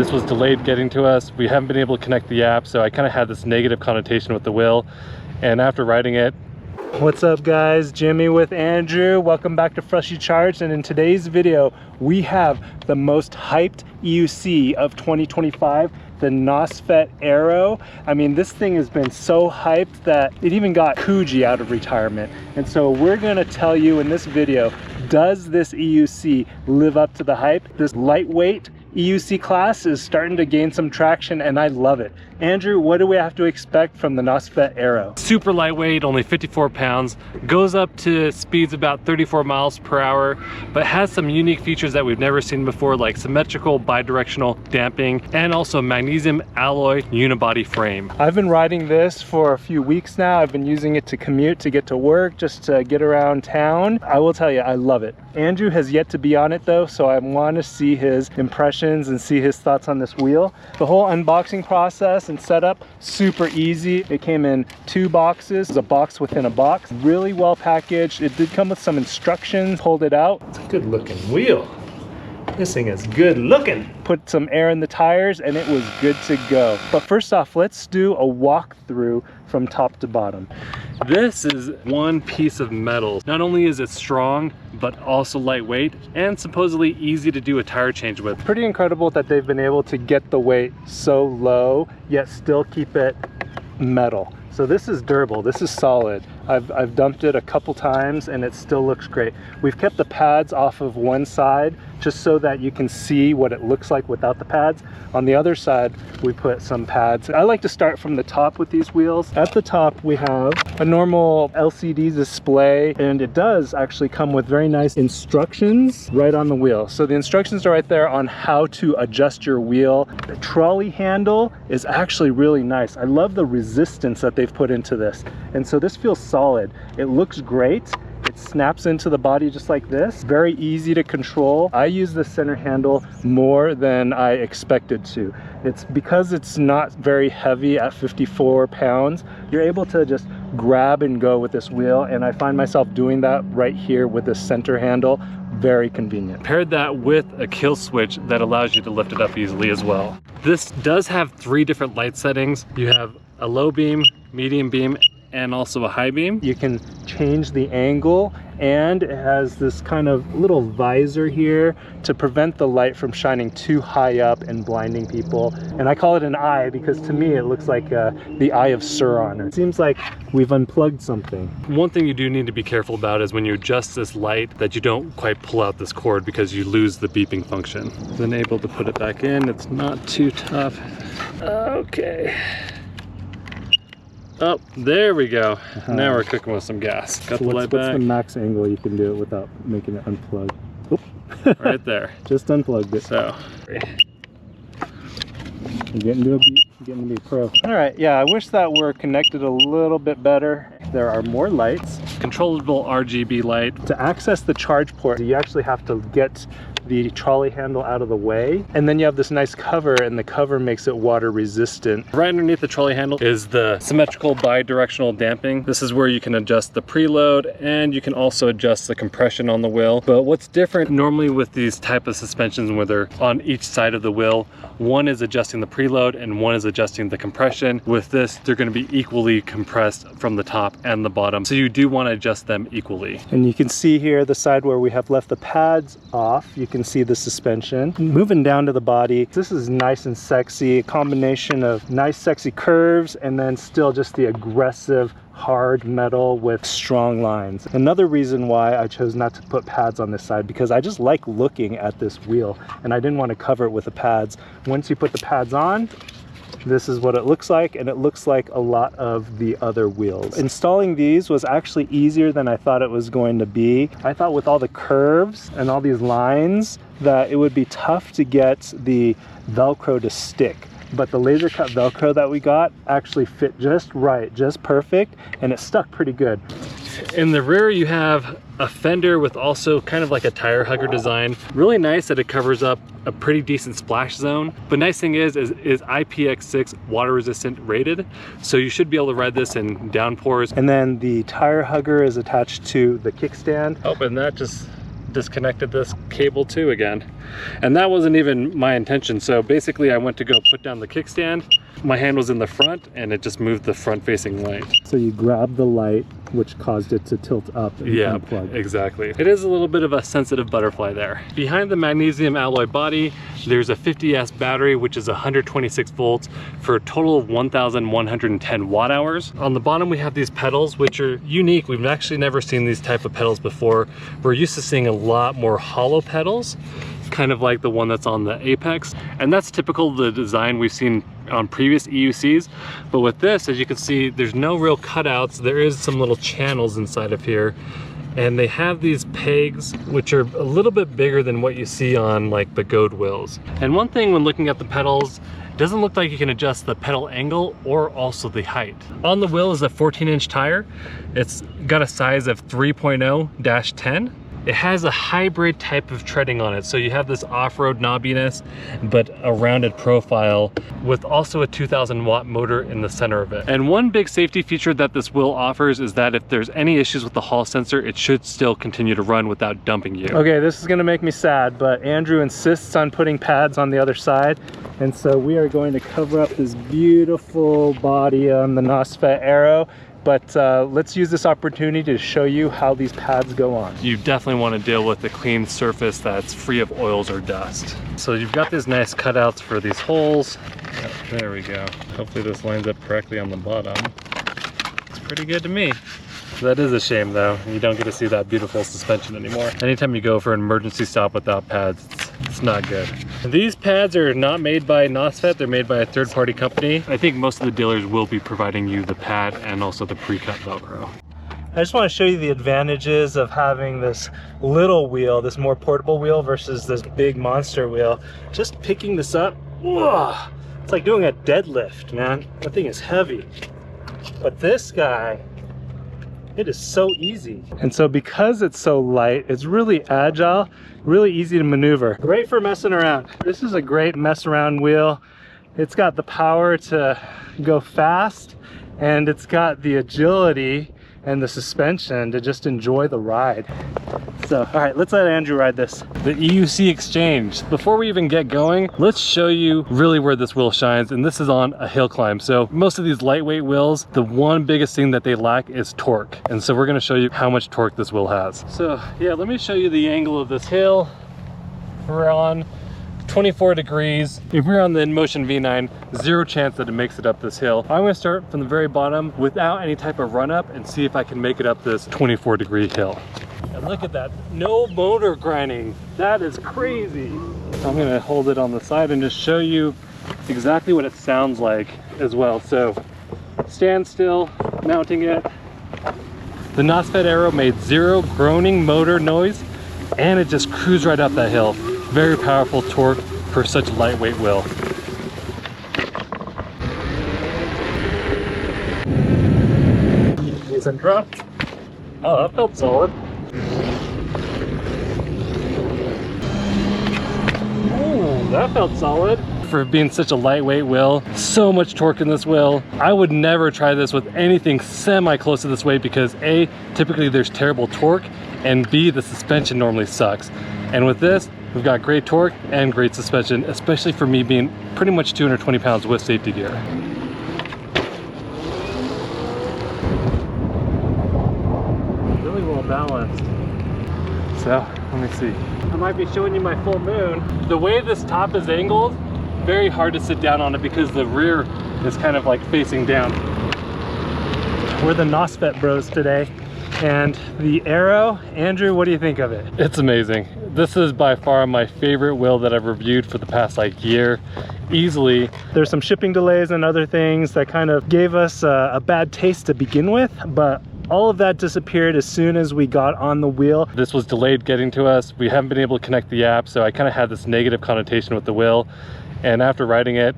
This was delayed getting to us. We haven't been able to connect the app, so I kind of had this negative connotation with the wheel. And after riding it, what's up guys, Jimmy with Andrew. Welcome back to Freshly Charged, and in today's video we have the most hyped EUC of 2025, the NOSFET Aero. I mean, this thing has been so hyped that it even got Coogee out of retirement. And so we're gonna tell you in this video, does this EUC live up to the hype? This lightweight EUC class is starting to gain some traction and I love it. Andrew, what do we have to expect from the NOSFET Aero? Super lightweight, only 54 pounds, goes up to speeds about 34 miles per hour, but has some unique features that we've never seen before, like symmetrical bidirectional damping and also magnesium alloy unibody frame. I've been riding this for a few weeks now. I've been using it to commute, to get to work, just to get around town. I will tell you, I love it. Andrew has yet to be on it though, so I want to see his impressions and see his thoughts on this wheel. The whole unboxing process and setup, super easy. It came in 2 boxes, a box within a box, really well packaged. It did come with some instructions, pulled it out. It's a good looking wheel. This thing is good looking. Put some air in the tires and it was good to go. But first off, let's do a walkthrough from top to bottom. This is one piece of metal. Not only is it strong, but also lightweight and supposedly easy to do a tire change with. Pretty incredible that they've been able to get the weight so low, yet still keep it metal. So this is durable, this is solid. I've dumped it a couple times and it still looks great. We've kept the pads off of one side just so that you can see what it looks like without the pads. On the other side, we put some pads. I like to start from the top with these wheels. At the top, we have a normal LCD display, and it does actually come with very nice instructions right on the wheel. So the instructions are right there on how to adjust your wheel. The trolley handle is actually really nice. I love the resistance that they've put into this. And so this feels solid. It looks great. It snaps into the body just like this. Very easy to control. I use the center handle more than I expected to. It's because it's not very heavy at 54 pounds. You're able to just grab and go with this wheel, and I find myself doing that right here with the center handle. Very convenient. Paired that with a kill switch that allows you to lift it up easily as well. This does have 3 different light settings. You have a low beam, medium beam, and also a high beam. You can change the angle, and it has this kind of little visor here to prevent the light from shining too high up and blinding people. And I call it an eye because to me it looks like the eye of Sauron. It seems like we've unplugged something. One thing you do need to be careful about is when you adjust this light that you don't quite pull out this cord because you lose the beeping function. Then able to put it back in. It's not too tough. Okay. Oh, there we go. Now we're cooking with some gas. Got the light back. What's the max angle you can do it without making it unplug? Oop. Right there. Just unplugged it. So. I'm getting to a beat. I'm getting to be pro. All right, yeah, I wish that were connected a little bit better. There are more lights. Controllable RGB light. To access the charge port, you actually have to get the trolley handle out of the way, and then you have this nice cover, and the cover makes it water resistant. Right underneath the trolley handle is the symmetrical bidirectional damping. This is where you can adjust the preload, and you can also adjust the compression on the wheel. But what's different normally with these type of suspensions where they're on each side of the wheel, one is adjusting the preload and one is adjusting the compression. With this, they're going to be equally compressed from the top and the bottom, so you do want to adjust them equally. And you can see here the side where we have left the pads off. You can see the suspension. Moving down to the body, this is nice and sexy, a combination of nice sexy curves and then still just the aggressive hard metal with strong lines. Another reason why I chose not to put pads on this side, because I just like looking at this wheel and I didn't want to cover it with the pads. Once you put the pads on, this is what it looks like, and it looks like a lot of the other wheels. Installing these was actually easier than I thought it was going to be. I thought with all the curves and all these lines that it would be tough to get the Velcro to stick. But the laser cut Velcro that we got actually fit just right, just perfect, and it stuck pretty good. In the rear you have a fender with also kind of like a tire hugger design. Really nice that it covers up a pretty decent splash zone. But nice thing is IPX6 water resistant rated, so you should be able to ride this in downpours. And then the tire hugger is attached to the kickstand. Oh, and that just disconnected this cable too again. And that wasn't even my intention. So basically I went to go put down the kickstand. My hand was in the front and it just moved the front facing light. So you grabbed the light, which caused it to tilt up and unplug. Exactly. It is a little bit of a sensitive butterfly there. Behind the magnesium alloy body, there's a 50S battery, which is 126 volts for a total of 1,110 watt hours. On the bottom, we have these pedals, which are unique. We've actually never seen these type of pedals before. We're used to seeing a lot more hollow pedals, kind of like the one that's on the Apex. And that's typical of the design we've seen on previous EUCs. But with this, as you can see, there's no real cutouts. There is some little channels inside of here. And they have these pegs, which are a little bit bigger than what you see on like the Goad wheels. And one thing when looking at the pedals, it doesn't look like you can adjust the pedal angle or also the height. On the wheel is a 14-inch tire. It's got a size of 3.0-10. It has a hybrid type of treading on it. So you have this off-road knobbiness, but a rounded profile with also a 2000 watt motor in the center of it. And one big safety feature that this wheel offers is that if there's any issues with the hall sensor, it should still continue to run without dumping you. Okay, this is gonna make me sad, but Andrew insists on putting pads on the other side. And so we are going to cover up this beautiful body on the NOSFET Aero. But let's use this opportunity to show you how these pads go on. You definitely want to deal with a clean surface that's free of oils or dust. So you've got these nice cutouts for these holes. Yep, there we go. Hopefully this lines up correctly on the bottom. It's pretty good to me. That is a shame though. You don't get to see that beautiful suspension anymore. Anytime you go for an emergency stop without pads, it's not good. These pads are not made by NOSFET, they're made by a third-party company. I think most of the dealers will be providing you the pad and also the pre-cut Velcro. I just want to show you the advantages of having this little wheel, this more portable wheel versus this big monster wheel. Just picking this up, whoa, it's like doing a deadlift, man. That thing is heavy. But this guy, it is so easy. And so because it's so light, it's really agile, really easy to maneuver. Great for messing around. This is a great mess around wheel. It's got the power to go fast, and it's got the agility and the suspension to just enjoy the ride. So, all right, let's let Andrew ride this. The EUC Exchange. Before we even get going, let's show you really where this wheel shines, and this is on a hill climb. So most of these lightweight wheels, the one biggest thing that they lack is torque. And so we're gonna show you how much torque this wheel has. So yeah, let me show you the angle of this hill. We're on 24 degrees. If we're on the InMotion V9, zero chance that it makes it up this hill. I'm gonna start from the very bottom without any type of run up and see if I can make it up this 24-degree hill. And look at that, no motor grinding. That is crazy. I'm gonna hold it on the side and just show you exactly what it sounds like as well. So stand still, mounting it. The NOSFET Aero made zero groaning motor noise, and it just cruised right up that hill. Very powerful torque for such a lightweight wheel. Ease and drop. Oh, that felt solid. Ooh, that felt solid. For being such a lightweight wheel, so much torque in this wheel. I would never try this with anything semi-close to this weight because A, typically there's terrible torque, and B, the suspension normally sucks. And with this, we've got great torque and great suspension, especially for me being pretty much 220 pounds with safety gear. Really well balanced. So, let me see. I might be showing you my full moon. The way this top is angled, very hard to sit down on it because the rear is kind of like facing down. We're the NOSFET bros today. And the Aero, Andrew, what do you think of it? It's amazing. This is by far my favorite wheel that I've reviewed for the past like year, easily. There's some shipping delays and other things that kind of gave us a bad taste to begin with, but all of that disappeared as soon as we got on the wheel. This was delayed getting to us. We haven't been able to connect the app, so I kind of had this negative connotation with the wheel. And after riding it,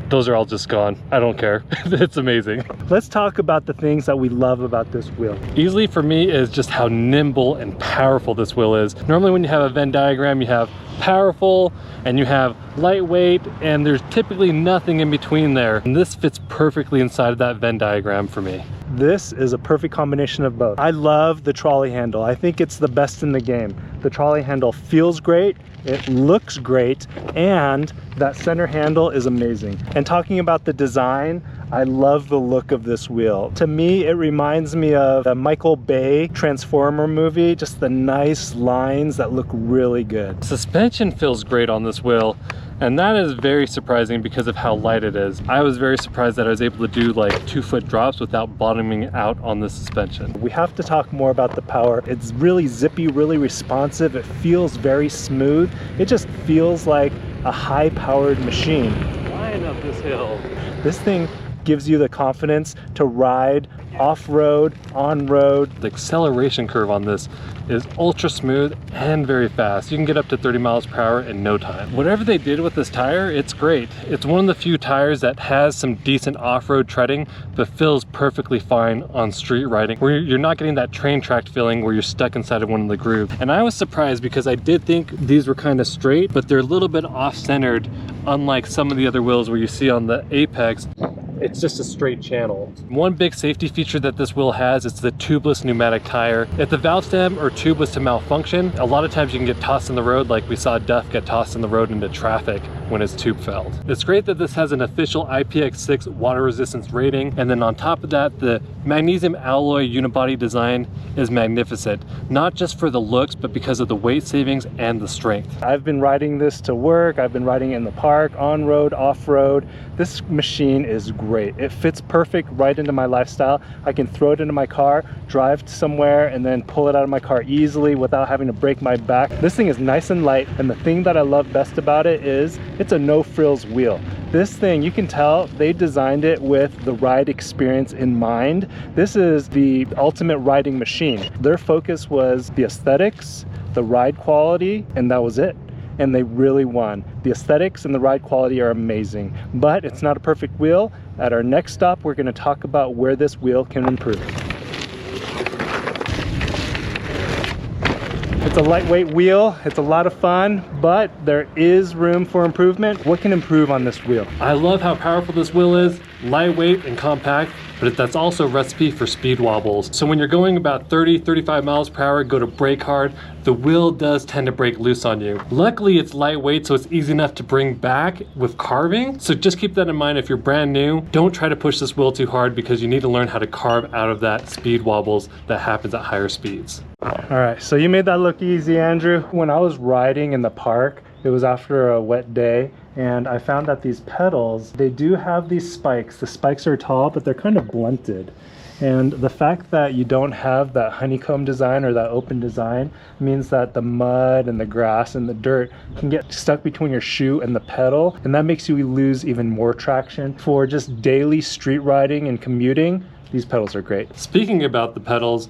those are all just gone. I don't care. It's amazing. Let's talk about the things that we love about this wheel. Easily for me is just how nimble and powerful this wheel is. Normally when you have a Venn diagram, you have powerful and you have lightweight, and there's typically nothing in between there. And this fits perfectly inside of that Venn diagram for me. This is a perfect combination of both. I love the trolley handle. I think it's the best in the game. The trolley handle feels great, it looks great, and that center handle is amazing. And talking about the design, I love the look of this wheel. To me, it reminds me of the Michael Bay Transformer movie, just the nice lines that look really good. Suspension feels great on this wheel, and that is very surprising because of how light it is. I was very surprised that I was able to do like 2-foot drops without bottoming out on the suspension. We have to talk more about the power. It's really zippy, really responsive. It feels very smooth. It just feels like a high-powered machine. Flying up this hill. This thing gives you the confidence to ride off-road, on-road. The acceleration curve on this is ultra smooth and very fast. You can get up to 30 miles per hour in no time. Whatever they did with this tire, it's great. It's one of the few tires that has some decent off-road treading, but feels perfectly fine on street riding, where you're not getting that train track feeling where you're stuck inside of one of the grooves. And I was surprised because I did think these were kind of straight, but they're a little bit off-centered, unlike some of the other wheels where you see on the Apex, it's just a straight channel. One big safety feature that this wheel has is the tubeless pneumatic tire. If the valve stem or tube was to malfunction, a lot of times you can get tossed in the road, like we saw Duff get tossed in the road into traffic when his tube failed. It's great that this has an official IPX6 water resistance rating, and then on top of that, the magnesium alloy unibody design is magnificent, not just for the looks, but because of the weight savings and the strength. I've been riding this to work, I've been riding it in the park, on road, off road. This machine is great. It fits perfect right into my lifestyle. I can throw it into my car, drive somewhere, and then pull it out of my car easily without having to break my back. This thing is nice and light, and the thing that I love best about it is it's a no frills wheel. This thing, you can tell they designed it with the ride experience in mind. This is the ultimate riding machine. Their focus was the aesthetics, the ride quality, and that was it. And they really won. The aesthetics and the ride quality are amazing, but it's not a perfect wheel. At our next stop, we're going to talk about where this wheel can improve. It's a lightweight wheel, it's a lot of fun, but there is room for improvement. What can improve on this wheel? I love how powerful this wheel is, lightweight and compact, but that's also a recipe for speed wobbles. So when you're going about 30-35 miles per hour, go to brake hard, the wheel does tend to break loose on you. Luckily, it's lightweight, so it's easy enough to bring back with carving. So just keep that in mind if you're brand new. Don't try to push this wheel too hard because you need to learn how to carve out of that speed wobbles that happens at higher speeds. All right, so you made that look easy, Andrew. When I was riding in the park, it was after a wet day, and I found that these pedals, they do have these spikes. The spikes are tall, but they're kind of blunted. And the fact that you don't have that honeycomb design or that open design means that the mud and the grass and the dirt can get stuck between your shoe and the pedal, and that makes you lose even more traction. For just daily street riding and commuting, these pedals are great. Speaking about the pedals,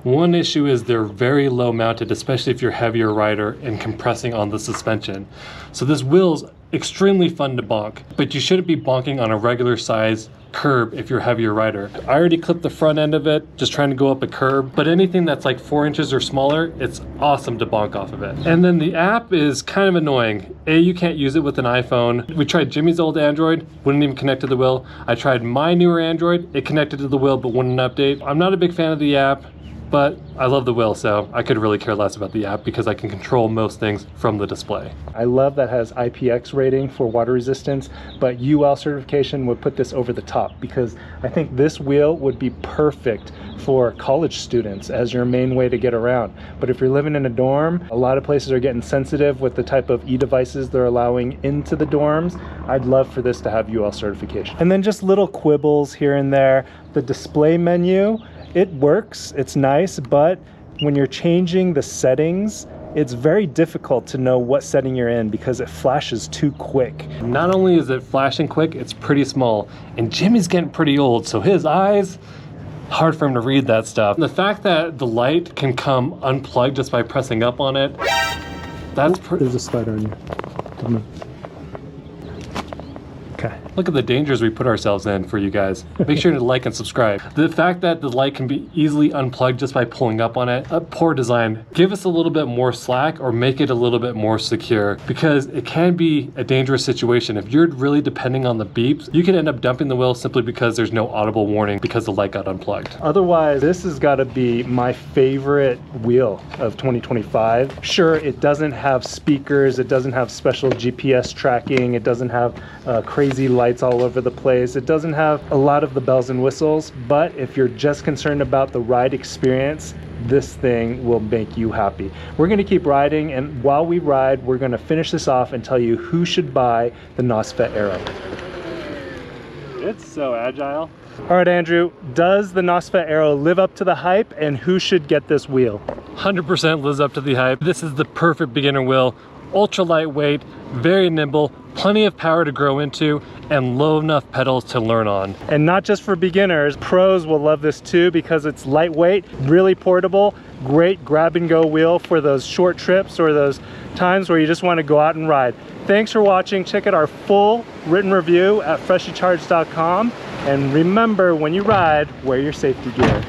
one issue is they're very low mounted, especially if you're a heavier rider and compressing on the suspension. So this wheel's extremely fun to bonk, but you shouldn't be bonking on a regular size curb if you're a heavier rider. I already clipped the front end of it, just trying to go up a curb, but anything that's like 4 inches or smaller, it's awesome to bonk off of it. And then the app is kind of annoying. You can't use it with an iPhone. We tried Jimmy's old Android, wouldn't even connect to the wheel. I tried my newer Android, it connected to the wheel but wouldn't update. I'm not a big fan of the app, but I love the wheel, so I could really care less about the app because I can control most things from the display. I love that it has IPX rating for water resistance, but UL certification would put this over the top because I think this wheel would be perfect for college students as your main way to get around. But if you're living in a dorm, a lot of places are getting sensitive with the type of e-devices they're allowing into the dorms. I'd love for this to have UL certification. And then just little quibbles here and there. The display menu, it works, it's nice, but when you're changing the settings, it's very difficult to know what setting you're in because it flashes too quick. Not only is it flashing quick, it's pretty small. And Jimmy's getting pretty old, so his eyes, hard for him to read that stuff. And the fact that the light can come unplugged just by pressing up on it, that's There's a spider on you. Come on. Okay. Look at the dangers we put ourselves in for you guys. Make sure to like and subscribe. The fact that the light can be easily unplugged just by pulling up on it, a poor design. Give us a little bit more slack or make it a little bit more secure, because it can be a dangerous situation. If you're really depending on the beeps, you can end up dumping the wheel simply because there's no audible warning because the light got unplugged. Otherwise, this has got to be my favorite wheel of 2025. Sure, it doesn't have speakers, it doesn't have special GPS tracking, it doesn't have crazy lights all over the place, it doesn't have a lot of the bells and whistles, but if you're just concerned about the ride experience, this thing will make you happy. We're going to keep riding, and while we ride, we're going to finish this off and tell you who should buy the NOSFET Aero. It's so agile. All right, Andrew, does the NOSFET Aero live up to the hype, and who should get this wheel? 100% lives up to the hype. This is the perfect beginner wheel. Ultra lightweight, very nimble, plenty of power to grow into, and low enough pedals to learn on. And not just for beginners, pros will love this too because it's lightweight, really portable, great grab and go wheel for those short trips or those times where you just want to go out and ride. Thanks for watching. Check out our full written review at freshycharged.com. And remember, when you ride, wear your safety gear.